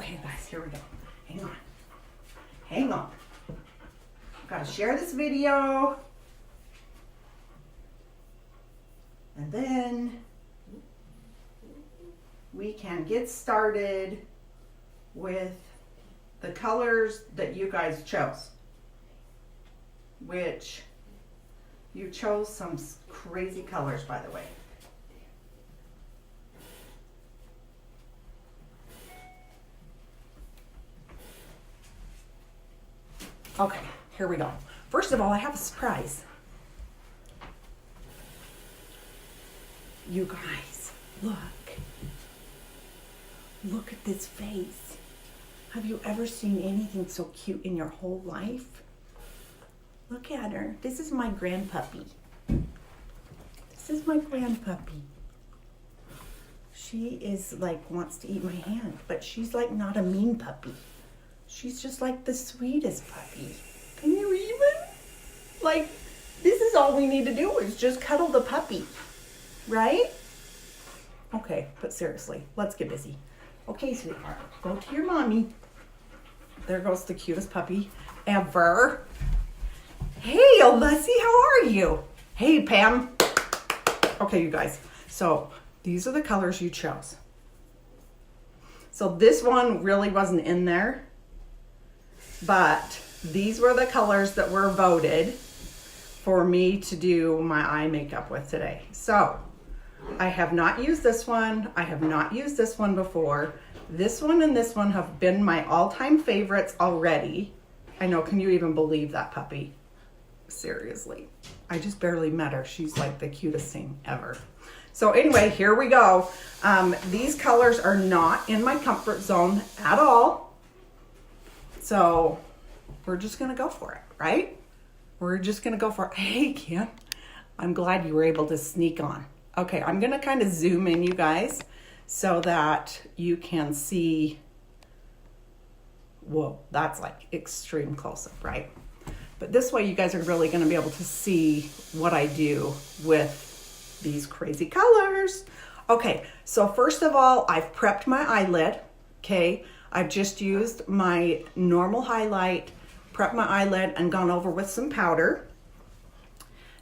Okay, guys, here we go. Hang on. Hang on. I've got to share this video. And then we can get started with the colors that you guys chose, which you chose some crazy colors, by the way. Okay, here we go. First of all, I have a surprise. You guys, look. Look at this face. Have you ever seen anything so cute in your whole life? Look at her. This is my grandpuppy. This is my grandpuppy. She is like, wants to eat my hand, but she's like not a mean puppy. She's just like the sweetest puppy. Can you even? Like, this is all we need to do is just cuddle the puppy, right? Okay, but seriously, let's get busy. Okay, sweetheart, go to your mommy. There goes the cutest puppy ever. Hey, Alessi, how are you? Hey, Pam. Okay, you guys, so these are the colors you chose. So this one really wasn't in there, but these were the colors that were voted for me to do my eye makeup with today. So I have not used this one. I have not used this one before. This one and this one have been my all-time favorites already. I know, can you even believe that puppy? Seriously. I just barely met her. She's like the cutest thing ever. So anyway, here we go. These colors are not in my comfort zone at all. So we're just gonna go for it, right? We're just gonna go for it. Hey, Kim, I'm glad you were able to sneak on. Okay, I'm gonna kind of zoom in, you guys, so that you can see. Whoa, that's like extreme close-up, right? But this way you guys are really gonna be able to see what I do with these crazy colors. Okay, so first of all, I've prepped my eyelid, okay? I've just used my normal highlight, prepped my eyelid, and gone over with some powder.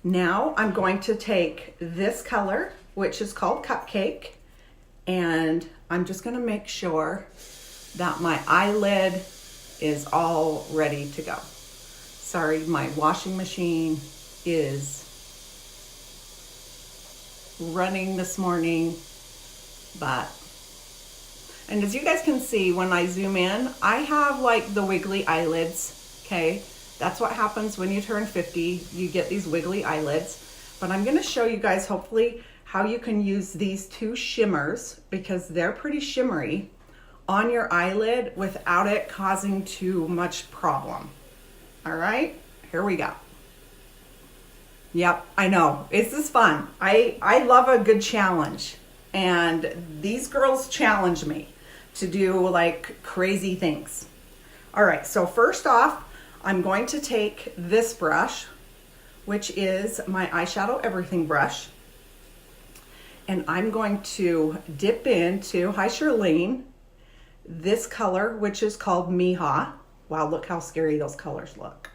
Now I'm going to take this color, which is called Cupcake, and I'm just gonna make sure that my eyelid is all ready to go. Sorry, my washing machine is running this morning, and as you guys can see, when I zoom in, I have like the wiggly eyelids, okay? That's what happens when you turn 50, you get these wiggly eyelids. But I'm gonna show you guys, hopefully, how you can use these two shimmers, because they're pretty shimmery, on your eyelid without it causing too much problem. All right, here we go. Yep, I know, this is fun. I love a good challenge, and these girls challenge me to do like crazy things. All right, so first off, I'm going to take this brush, which is my Eyeshadow Everything brush, and I'm going to dip into, hi Charlene, this color, which is called Mija. Wow, look how scary those colors look.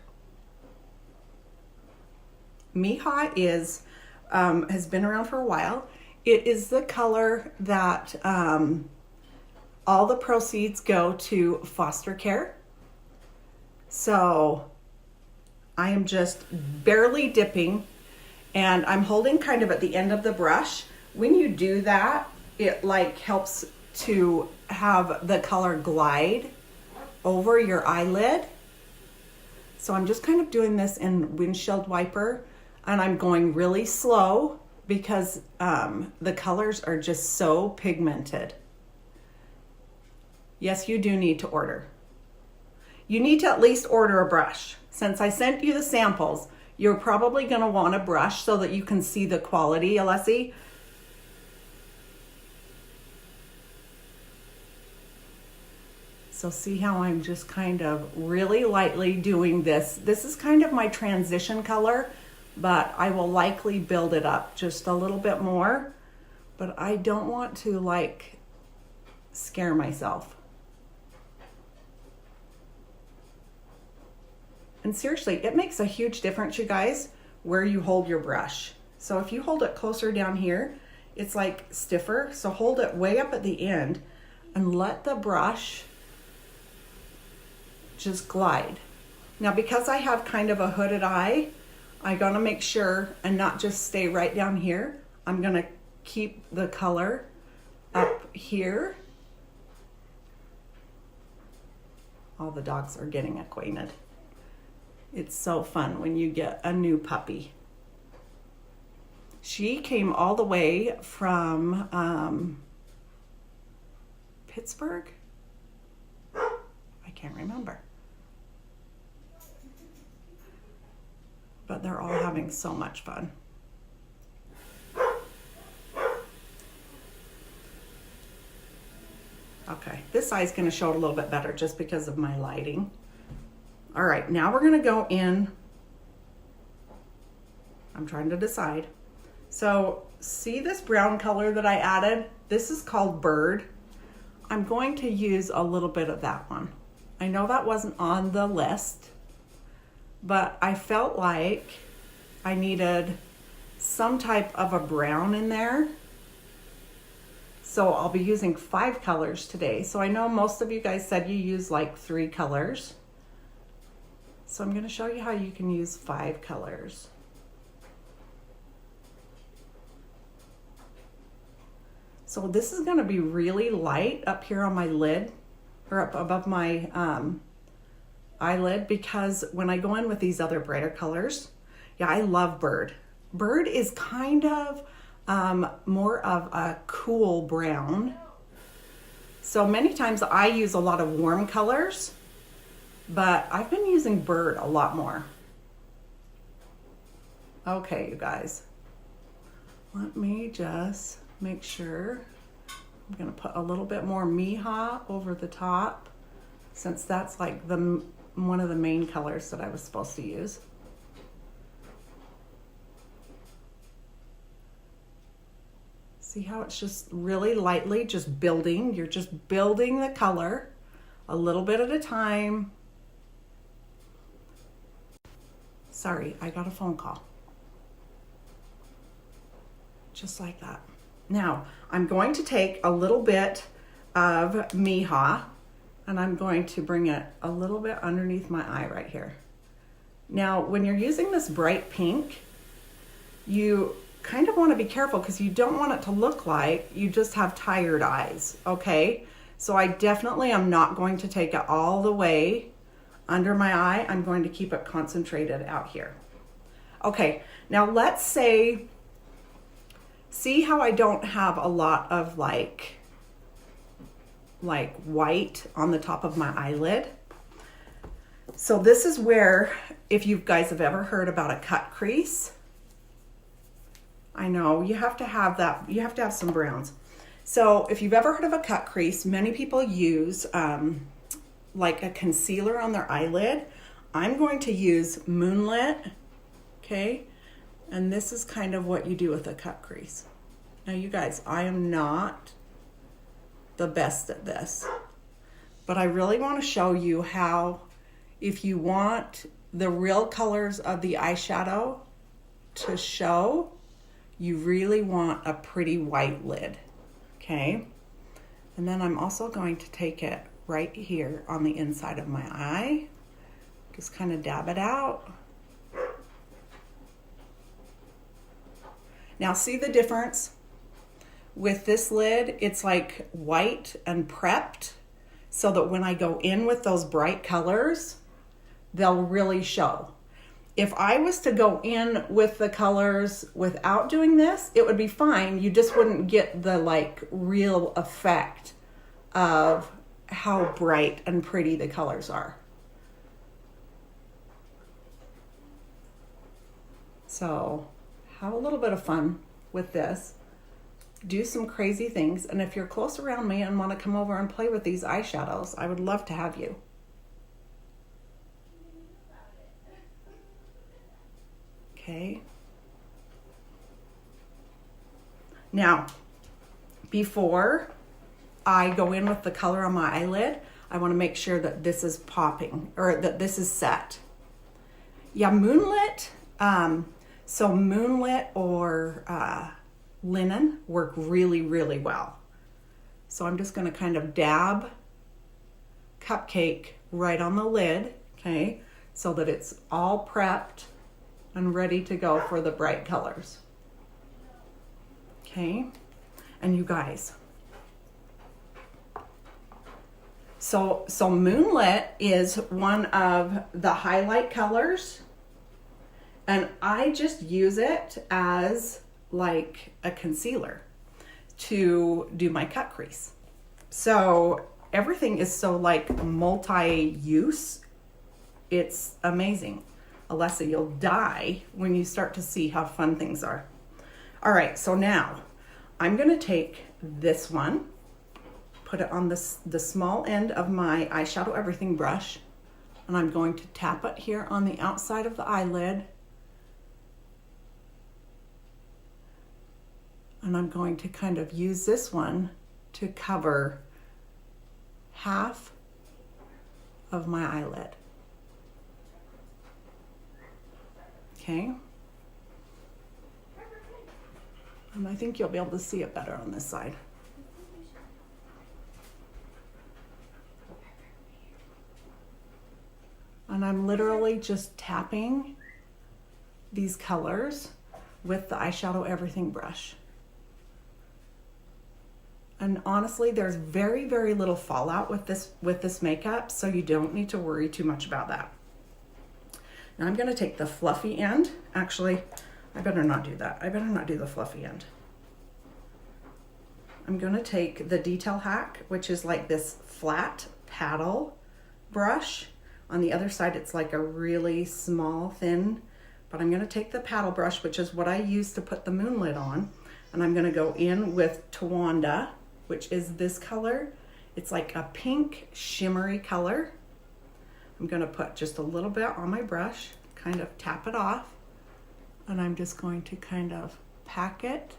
Mija is, has been around for a while. It is the color that all the proceeds go to foster care. So I am just barely dipping, and I'm holding kind of at the end of the brush. When you do that, it like helps to have the color glide over your eyelid. So I'm just kind of doing this in windshield wiper, and I'm going really slow because the colors are just so pigmented. Yes, you do need to order. You need to at least order a brush. Since I sent you the samples, you're probably gonna want a brush so that you can see the quality, Alessi. So see how I'm just kind of really lightly doing this. This is kind of my transition color, but I will likely build it up just a little bit more, but I don't want to like scare myself. And seriously, it makes a huge difference, you guys, where you hold your brush. So if you hold it closer down here, it's like stiffer. So hold it way up at the end and let the brush just glide. Now, because I have kind of a hooded eye, I'm gonna make sure and not just stay right down here. I'm gonna keep the color up here. All the dogs are getting acquainted. It's so fun when you get a new puppy. She came all the way from Pittsburgh? I can't remember. But they're all having so much fun. Okay, this eye's gonna show it a little bit better just because of my lighting. All right, now we're gonna go in. I'm trying to decide. So see this brown color that I added? This is called Bird. I'm going to use a little bit of that one. I know that wasn't on the list, but I felt like I needed some type of a brown in there. So I'll be using 5 colors today. So I know most of you guys said you use like 3 colors. So I'm gonna show you how you can use 5 colors. So this is gonna be really light up here on my lid, or up above my eyelid, because when I go in with these other brighter colors, yeah, I love Bird. Bird is kind of more of a cool brown. So many times I use a lot of warm colors, but I've been using Bird a lot more. Okay, you guys, let me just make sure. I'm gonna put a little bit more Mija over the top, since that's like one of the main colors that I was supposed to use. See how it's just really lightly just building? You're just building the color a little bit at a time. Sorry, I got a phone call. Just like that. Now, I'm going to take a little bit of Mija and I'm going to bring it a little bit underneath my eye right here. Now, when you're using this bright pink, you kind of want to be careful because you don't want it to look like you just have tired eyes, okay? So I definitely am not going to take it all the way under my eye. I'm going to keep it concentrated out here. Okay, now let's say, see how I don't have a lot of like white on the top of my eyelid? So this is where, if you guys have ever heard about a cut crease, I know you have to have that, you have to have some browns. So if you've ever heard of a cut crease, many people use like a concealer on their eyelid. I'm going to use Moonlit, okay? And this is kind of what you do with a cut crease. Now you guys, I am not the best at this, but I really want to show you how, if you want the real colors of the eyeshadow to show, you really want a pretty white lid, okay? And then I'm also going to take it right here on the inside of my eye, just kind of dab it out. Now see the difference? With this lid, it's like white and prepped, so that when I go in with those bright colors, they'll really show. If I was to go in with the colors without doing this, it would be fine. You just wouldn't get the like real effect of how bright and pretty the colors are. So have a little bit of fun with this. Do some crazy things. And if you're close around me and want to come over and play with these eyeshadows, I would love to have you. Okay. Now, before I go in with the color on my eyelid, I want to make sure that this is popping, or that this is set. Yeah, moonlit. So moonlit or linen work really, really well. So I'm just going to kind of dab Cupcake right on the lid, okay, so that it's all prepped and ready to go for the bright colors. Okay, and you guys, so moonlit is one of the highlight colors, and I just use it as like a concealer to do my cut crease. So everything is so like multi-use. It's amazing. Alessia, you'll die when you start to see how fun things are. All right, so now I'm gonna take this one, put it on the small end of my eyeshadow everything brush, and I'm going to tap it here on the outside of the eyelid. And I'm going to kind of use this one to cover half of my eyelid. Okay. And I think you'll be able to see it better on this side. And I'm literally just tapping these colors with the eyeshadow everything brush. And honestly, there's very, very little fallout with this makeup, so you don't need to worry too much about that. Now I'm going to take the fluffy end. Actually, I better not do that. I better not do the fluffy end. I'm going to take the Detail Hack, which is like this flat paddle brush. On the other side, it's like a really small, thin, but I'm going to take the paddle brush, which is what I use to put the moonlit on, and I'm going to go in with Tawanda, which is this color. It's like a pink shimmery color. I'm going to put just a little bit on my brush, kind of tap it off, and I'm just going to kind of pack it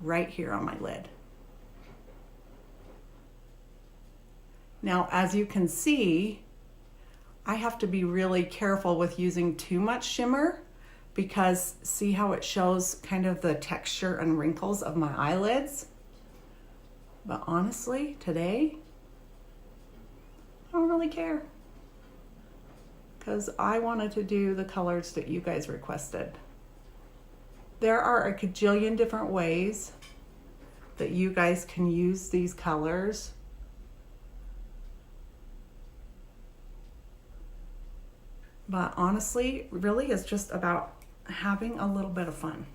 right here on my lid. Now, as you can see, I have to be really careful with using too much shimmer, because see how it shows kind of the texture and wrinkles of my eyelids? But honestly, today, I don't really care, because I wanted to do the colors that you guys requested. There are a gajillion different ways that you guys can use these colors. But honestly, really it's just about having a little bit of fun.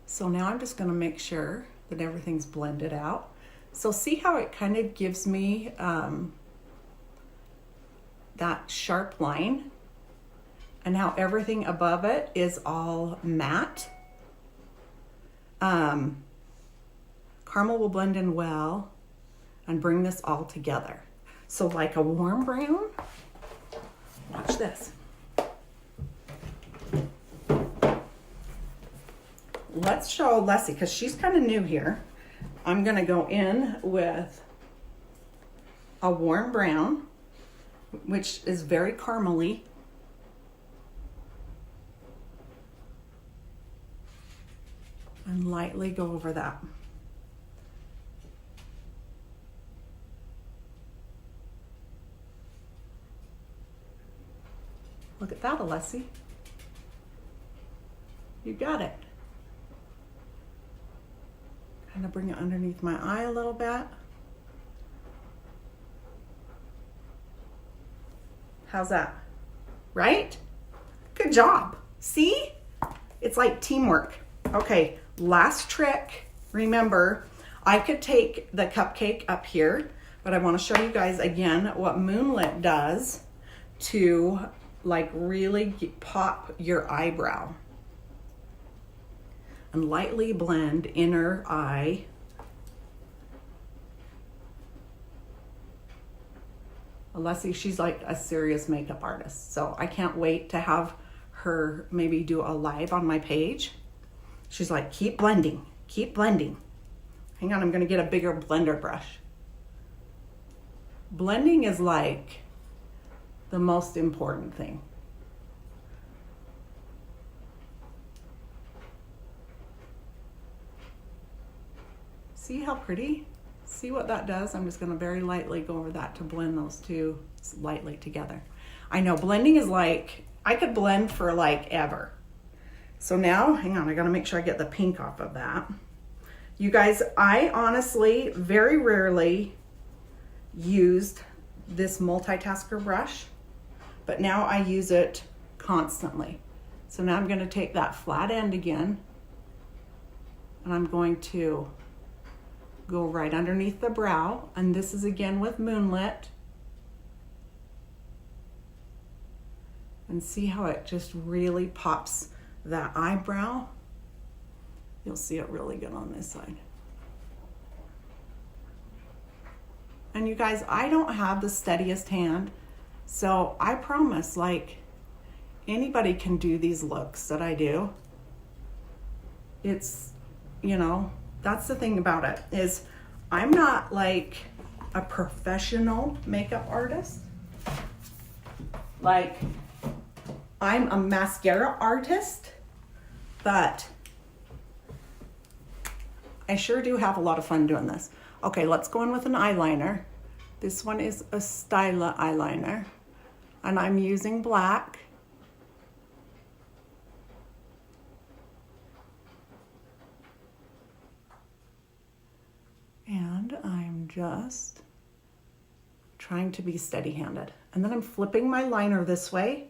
So now I'm just going to make sure that everything's blended out. So see how it kind of gives me that sharp line, and how everything above it is all matte. Caramel will blend in well and bring this all together. So like a warm brown, watch this. Let's show Leslie, because she's kind of new here. I'm going to go in with a warm brown, which is very caramely. And lightly go over that. Look at that, Alessia. You got it. Kind of bring it underneath my eye a little bit. How's that? Right? Good job. See? It's like teamwork. Okay, last trick. Remember, I could take the Cupcake up here, but I want to show you guys again what Moonlit does to like really pop your eyebrow. And lightly blend inner eye. Alessia, she's like a serious makeup artist, so I can't wait to have her maybe do a live on my page. She's like, keep blending, keep blending. Hang on, I'm gonna get a bigger blender brush. Blending is like the most important thing. See how pretty? See what that does? I'm just gonna very lightly go over that to blend those two lightly together. I know blending is like, I could blend for like ever. So now, hang on, I gotta make sure I get the pink off of that. You guys, I honestly very rarely used this multitasker brush, but now I use it constantly. So now I'm gonna take that flat end again, and I'm going to go right underneath the brow, and this is again with Moonlit. And see how it just really pops that eyebrow? You'll see it really good on this side. And you guys, I don't have the steadiest hand, so I promise, like, anybody can do these looks that I do. It's, you know, that's the thing about it, is I'm not like a professional makeup artist. Like, I'm a mascara artist, but I sure do have a lot of fun doing this. Okay, let's go in with an eyeliner. This one is a Styla eyeliner, and I'm using black. And I'm just trying to be steady-handed. And then I'm flipping my liner this way,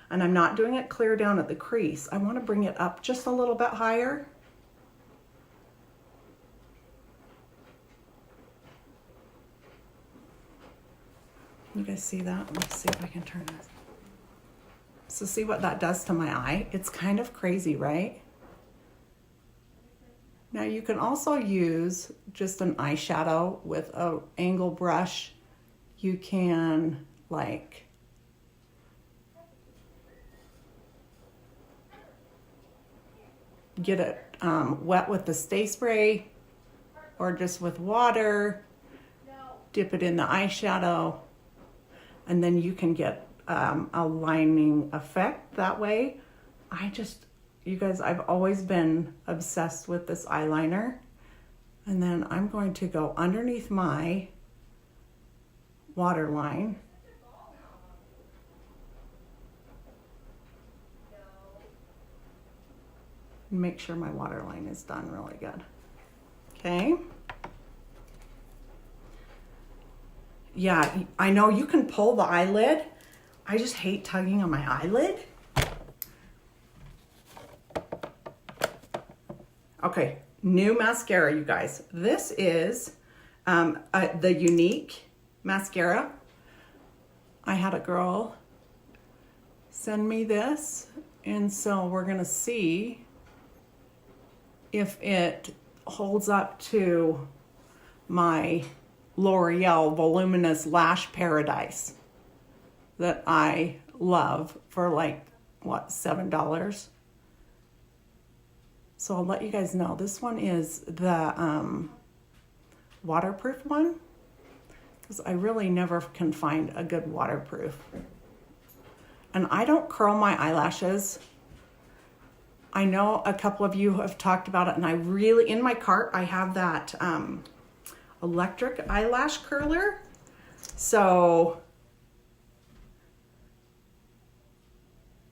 and I'm not doing it clear down at the crease. I want to bring it up just a little bit higher. You guys see that? Let's see if I can turn this. So see what that does to my eye? It's kind of crazy, right? Now you can also use just an eyeshadow with an angle brush. You can like get it wet with the Stay Spray or just with water, dip it in the eyeshadow, and then you can get a lining effect that way. You guys, I've always been obsessed with this eyeliner. And then I'm going to go underneath my waterline. Make sure my waterline is done really good. Okay. Yeah, I know you can pull the eyelid. I just hate tugging on my eyelid. Okay, new mascara, you guys. This is the Unique mascara. I had a girl send me this, and so we're gonna see if it holds up to my L'Oreal Voluminous Lash Paradise that I love for like, what, $7? So I'll let you guys know. This one is the waterproof one, because I really never can find a good waterproof. And I don't curl my eyelashes. I know a couple of you have talked about it, and I really, in my cart, I have that electric eyelash curler. So,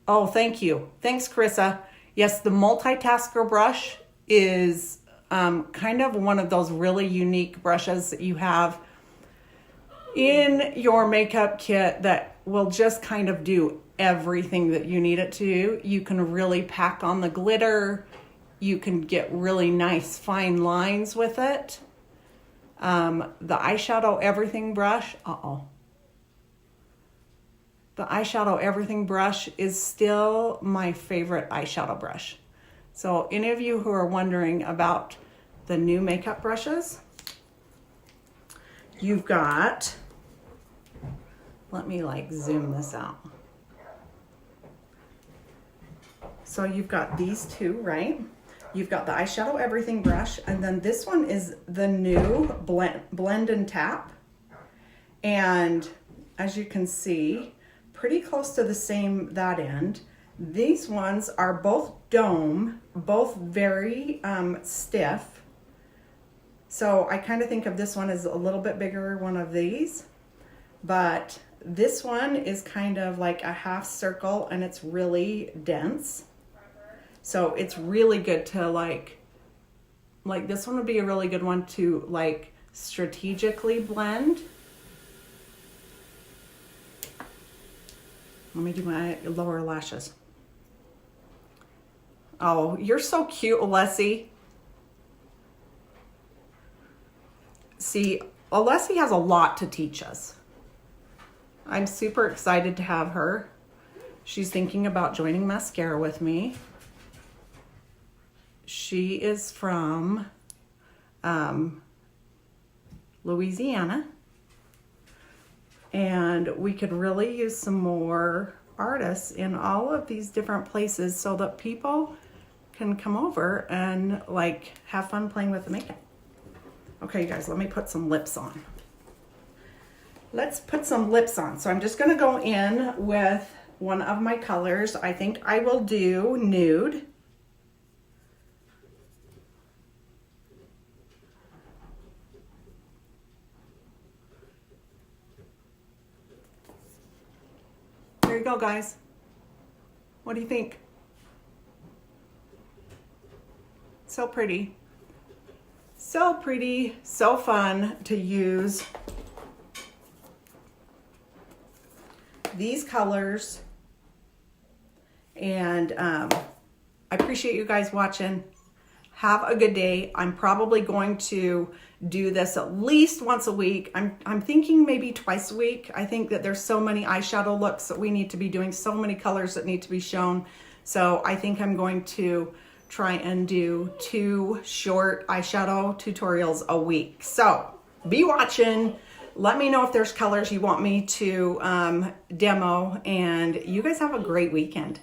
oh, thank you. Thanks, Carissa. Yes, the multitasker brush is kind of one of those really unique brushes that you have in your makeup kit that will just kind of do everything that you need it to do. You can really pack on the glitter. You can get really nice fine lines with it. The Eyeshadow Everything brush, The Eyeshadow Everything brush is still my favorite eyeshadow brush. So any of you who are wondering about the new makeup brushes, you've got, let me like zoom this out. So you've got these two, right? You've got the Eyeshadow Everything brush, and then this one is the new Blend and Tap. And as you can see, pretty close to the same that end. These ones are both dome, both very stiff. So I kind of think of this one as a little bit bigger one of these, but this one is kind of like a half circle and it's really dense. So it's really good to like this one would be a really good one to like strategically blend. Let me do my lower lashes. Oh, you're so cute, Alessi. See, Alessi has a lot to teach us. I'm super excited to have her. She's thinking about joining Maskcara with me. She is from Louisiana. And we could really use some more artists in all of these different places so that people can come over and like have fun playing with the makeup. Okay, you guys, let me put some lips on. Let's put some lips on. So I'm just gonna go in with one of my colors. I think I will do nude. There you go, guys. What do you think? So pretty. So pretty, so fun to use these colors. And I appreciate you guys watching. Have a good day. I'm probably going to do this at least once a week. I'm thinking maybe twice a week. I think that there's so many eyeshadow looks that we need to be doing, so many colors that need to be shown. So I think I'm going to try and do 2 short eyeshadow tutorials a week. So be watching. Let me know if there's colors you want me to demo, and you guys have a great weekend.